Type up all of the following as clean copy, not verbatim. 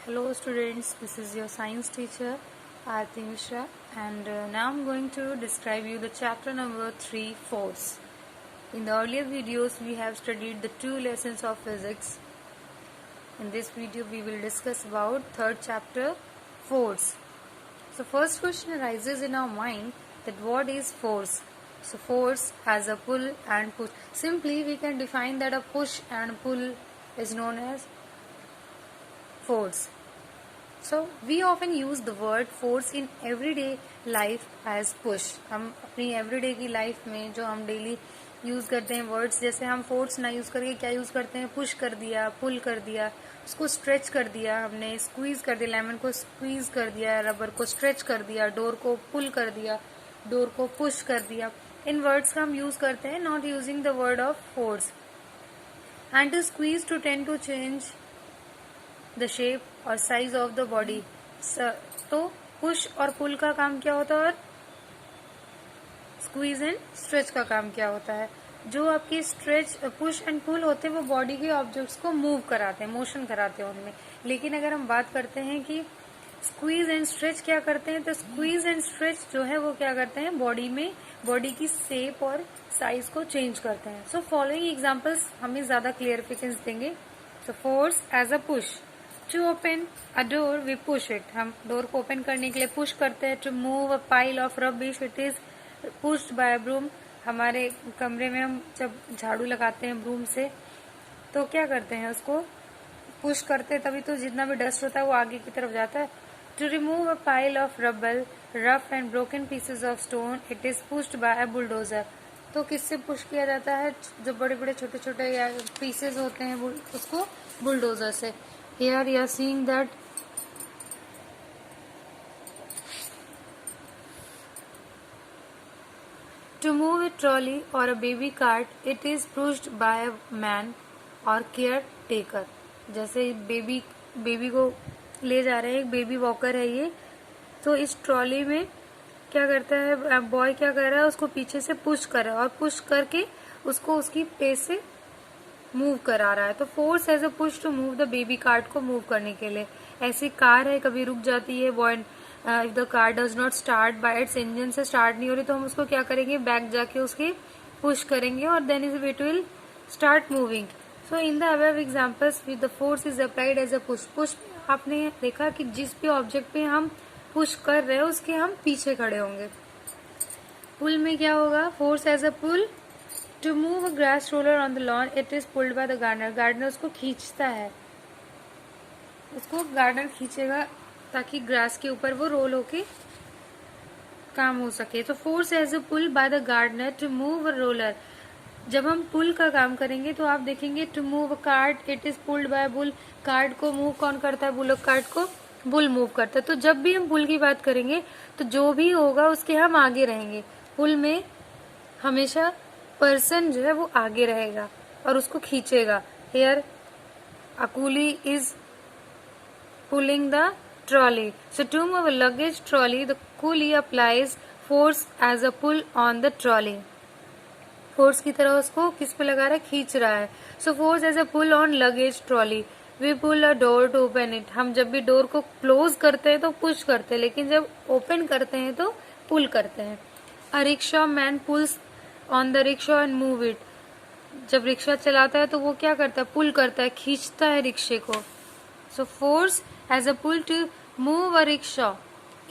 Hello students, this is your science teacher Aarti Mishra and now I'm going to describe you the chapter number 3, force. In the earlier videos we have studied the 2 lessons of physics. In this video we will discuss about third chapter, force. So first question arises in our mind that what is force? So force has a pull and push. Simply we can define that a push and pull is known as force. So we often use the word force in everyday life as push. हम अपनी everyday की life में जो हम daily use करते हैं words, जैसे हम force ना use करके क्या use करते हैं, push कर दिया, pull कर दिया, उसको stretch कर दिया, हमने squeeze कर दिया, lemon को squeeze कर दिया, rubber को stretch कर दिया, door को pull कर दिया, door को push कर दिया. इन words का हम use करते हैं, not using the word of force. And to squeeze to tend to change the shape और साइज ऑफ द बॉडी. तो पुश और पुल का काम क्या होता है और स्क्वीज एंड स्ट्रेच का काम क्या होता है. जो आपकी स्ट्रेच पुश एंड पुल होते हैं वो बॉडी के ऑब्जेक्ट्स को मूव कराते हैं, मोशन कराते हैं उनमें. लेकिन अगर हम बात करते हैं कि स्क्वीज एंड स्ट्रेच क्या करते हैं, तो स्क्वीज एंड स्ट्रेच जो है वो क्या करते हैं, बॉडी में बॉडी की शेप और साइज को चेंज करते हैं. सो फॉलोइंग एग्जांपल्स हमें ज्यादा क्लियरिफिकेशन देंगे. So force as a push. To open a door we push it. हम डोर को ओपन करने के लिए पुश करते हैं. To move a pile of rubbish it is pushed by a broom. हमारे कमरे में हम जब झाड़ू लगाते हैं ब्रूम से तो क्या करते हैं, उसको पुश करते हैं, तभी तो जितना भी डस्ट होता है वो आगे की तरफ जाता है. To remove a pile of rubble rough and broken pieces of stone it is pushed by a bulldozer. तो किससे पुश किया जाता है, जो बड़े बड़े छोटे छोटे पीसेज होते हैं उसको बुलडोजर से. Here you are seeing that to move a trolley or a baby cart, it is pushed by a man or caretaker. जैसे बेबी को ले जा रहे हैं, एक बेबी वॉकर है ये, तो इस ट्रॉली में क्या करता है, बॉय क्या कर रहा है, उसको पीछे से पुश कर रहा है और पुश करके उसको उसकी पेस से मूव करा रहा है. तो force as a push to move the baby cart को मूव करने के लिए. ऐसी कार है, कभी रुक जाती है, if the car does not start by it's engine से स्टार्ट नहीं हो रही, तो हम उसको क्या करेंगे, बैक जाके उसके पुश करेंगे और then it will start moving. So in the above examples with the force is applied as a push. Push आपने देखा कि जिस भी ऑब्जेक्ट पे हम पुश कर रहे हैं उसके हम पीछे खड़े होंगे. पुल में क्या होगा, force as a pull. To move a grass roller on the lawn, it is pulled by the gardener. Gardener उसको खींचता है, उसको गार्डनर खींचेगा ताकि ग्रास के ऊपर वो रोल होके काम हो सके. तो force as a pull by the gardener to move a roller. जब हम पुल का काम करेंगे तो आप देखेंगे to move a cart it is pulled by bull. Cart को मूव कौन करता है, बुलक कार्ट को बुल मूव करता है. तो जब भी हम पुल की बात करेंगे तो जो भी होगा उसके हम आगे रहेंगे. पुल में हमेशा पर्सन जो है वो आगे रहेगा और उसको खींचेगा. Here a coolie is pulling the trolley. So to move a luggage trolley the coolie applies force as a pull on the trolley. Force की तरह उसको किस पे लगा रहा है, खींच रहा है. So force as a pull on luggage trolley. We pull a door to open it. हम जब भी डोर को क्लोज करते हैं तो पुश करते हैं, लेकिन जब ओपन करते हैं तो पुल करते हैं. A rickshaw man pulls on the rickshaw and move it. जब रिक्शा चलाता है तो वो क्या करता है, पुल करता है, खींचता है रिक्शे को. So force as a pull to move a rickshaw.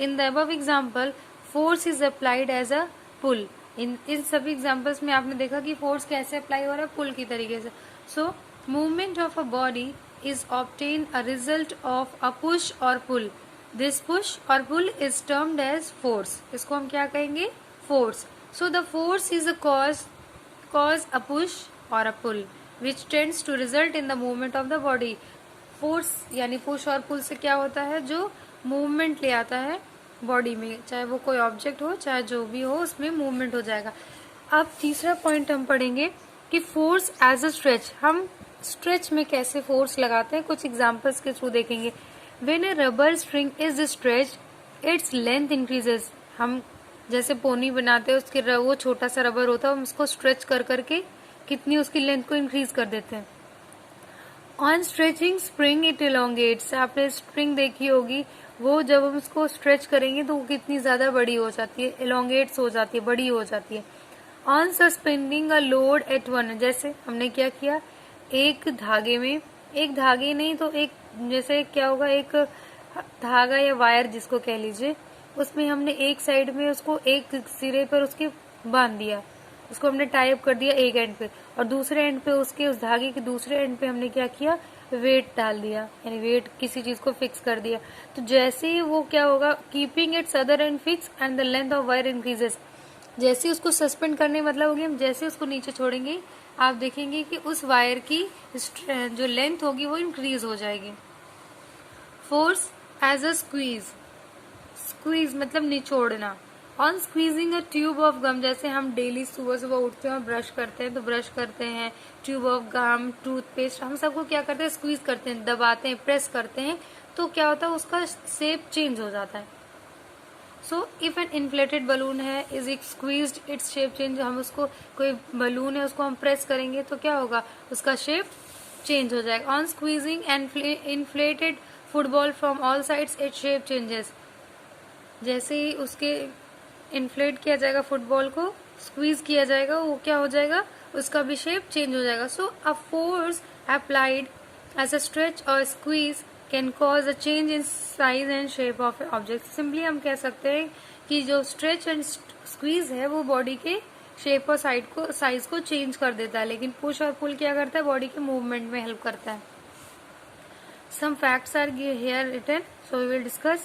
In the above example force is applied as a pull. इन सभी एग्जाम्पल्स में आपने देखा कि फोर्स कैसे अप्लाई हो रहा है, पुल की तरीके से. So movement of a body is obtain a result of a push और पुल. दिस पुश और pull is termed as force. इसको हम क्या कहेंगे, force. So the force is a cause a push or a pull which tends to result in the movement of the body. Force यानी push और pull से क्या होता है, जो movement ले आता है बॉडी में, चाहे वो कोई ऑब्जेक्ट हो चाहे जो भी हो, उसमें मूवमेंट हो जाएगा. अब तीसरा पॉइंट हम पढ़ेंगे कि फोर्स एज अ स्ट्रेच. हम स्ट्रेच में कैसे फोर्स लगाते हैं, कुछ एग्जांपल्स के थ्रू देखेंगे. When A rubber string is stretch its length increases. हम जैसे पोनी बनाते हैं, उसके वो छोटा सा रबर होता है, हम उसको स्ट्रेच कर करके कितनी उसकी लेंथ को इंक्रीज कर देते हैं. On stretching spring it elongates. आपने स्प्रिंग देखी होगी, वो जब हम उसको स्ट्रेच करेंगे तो वो कितनी ज्यादा बड़ी हो जाती है, इलोंगेट्स हो जाती है, बड़ी हो जाती है। On suspending a load at one, जैसे हमने क्या किया, एक धागे में, एक धागे नहीं तो एक, जैसे क्या होगा, एक धागा या वायर जिसको कह लीजिए, उसमें हमने एक साइड में उसको एक सिरे पर उसके बांध दिया, उसको हमने टाई अप कर दिया एक एंड पे, और दूसरे एंड पे उसके, उस धागे के दूसरे एंड पे हमने क्या किया, वेट डाल दिया, यानी वेट किसी चीज को फिक्स कर दिया। तो जैसे ही वो क्या होगा, keeping it's other and fix and the length of wire increases. जैसे उसको सस्पेंड करने मतलब होगी, हम जैसे उसको नीचे छोड़ेंगे आप देखेंगे कि उस वायर की जो लेंथ होगी वो इंक्रीज हो जाएगी। Force as a squeeze, squeeze मतलब निचोड़ना। On squeezing a tube of gum, जैसे हम डेली सुबह सुबह उठते हैं और ब्रश करते हैं, तो ब्रश करते हैं, ट्यूब ऑफ गम, टूथपेस्ट, हम सबको क्या करते हैं, स्क्वीज करते हैं, दबाते हैं, प्रेस करते हैं, तो क्या होता है, उसका शेप चेंज हो जाता है। So if an inflated balloon है, is it squeezed its shape change. हम उसको, कोई बलून है उसको हम प्रेस करेंगे तो क्या होगा, उसका शेप चेंज हो जाएगा। On squeezing and inflated football from all sides it shape changes. जैसे ही उसके इन्फ्लेट किया जाएगा, फुटबॉल को स्क्वीज किया जाएगा, वो क्या हो जाएगा, उसका भी शेप चेंज हो जाएगा। So a force applied as a stretch और squeeze can cause a change in size and shape of a object. Simply हम कह सकते हैं कि जो स्ट्रेच एंड स्क्वीज है वो बॉडी के शेप और साइज को चेंज कर देता है, लेकिन पुश और पुल क्या करता है, बॉडी के मूवमेंट में हेल्प करता है। Some facts are here written, so we will discuss.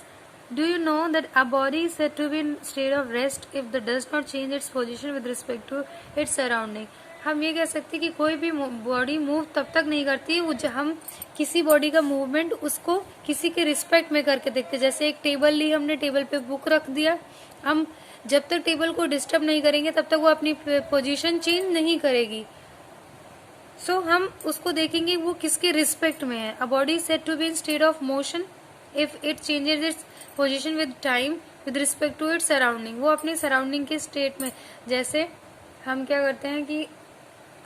Do you know that a body is said to be in state of rest if it does not change its position with respect to its surrounding? हम ये कह सकते हैं कि कोई भी body move तब तक नहीं करती वो जब हम किसी बॉडी का मूवमेंट उसको किसी के रिस्पेक्ट में करके देखते हैं। जैसे एक टेबल ली हमने, टेबल पे बुक रख दिया, हम जब तक टेबल को डिस्टर्ब नहीं करेंगे तब तक वो अपनी पोजीशन चेंज नहीं करेगी। सो हम उसको देखेंगे वो किसके रिस्पेक्ट में है। A body said to be in state of motion if it changes its position with time with respect to its surrounding. वो अपनी सराउंडिंग के स्टेट में, जैसे हम क्या करते हैं कि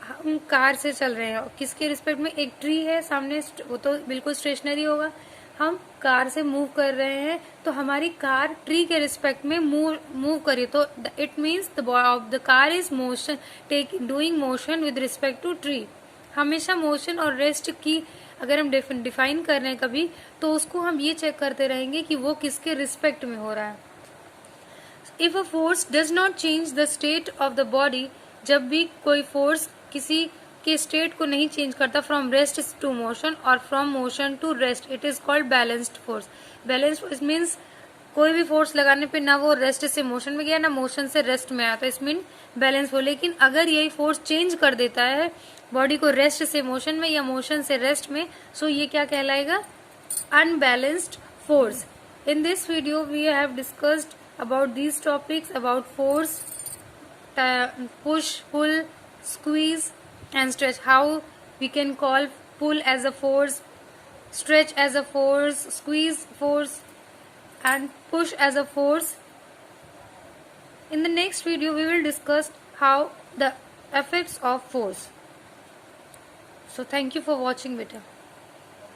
हम कार से चल रहे हैं और किसके रिस्पेक्ट में, एक ट्री है सामने, वो तो बिल्कुल स्टेशनरी होगा, हम कार से मूव कर रहे हैं तो हमारी कार ट्री के रिस्पेक्ट में मूव करी, तो it means the car is motion doing motion with respect to tree. हमेशा मोशन और रेस्ट की अगर हम डिफाइन कर रहे हैं कभी, तो उसको हम ये चेक करते रहेंगे कि वो किसके रिस्पेक्ट में हो रहा है। If a force does not change the state of the body, जब भी कोई फोर्स किसी के स्टेट को नहीं चेंज करता, फ्रॉम रेस्ट टू मोशन और from motion to rest, it is called balanced force. Balanced force means कोई भी फोर्स लगाने पे ना वो रेस्ट से मोशन में गया ना मोशन से रेस्ट में आया, तो इस मीन बैलेंस हो। लेकिन अगर यही फोर्स चेंज कर देता है बॉडी को रेस्ट से मोशन में या मोशन से रेस्ट में, सो ये क्या कहलाएगा, unbalanced force. In this video we have discussed about these topics, about force, push, pull, squeeze and stretch. How we can call pull as a force, stretch as a force, squeeze force and push as a force. In the next video we will discuss how the effects of force. So thank you for watching beta.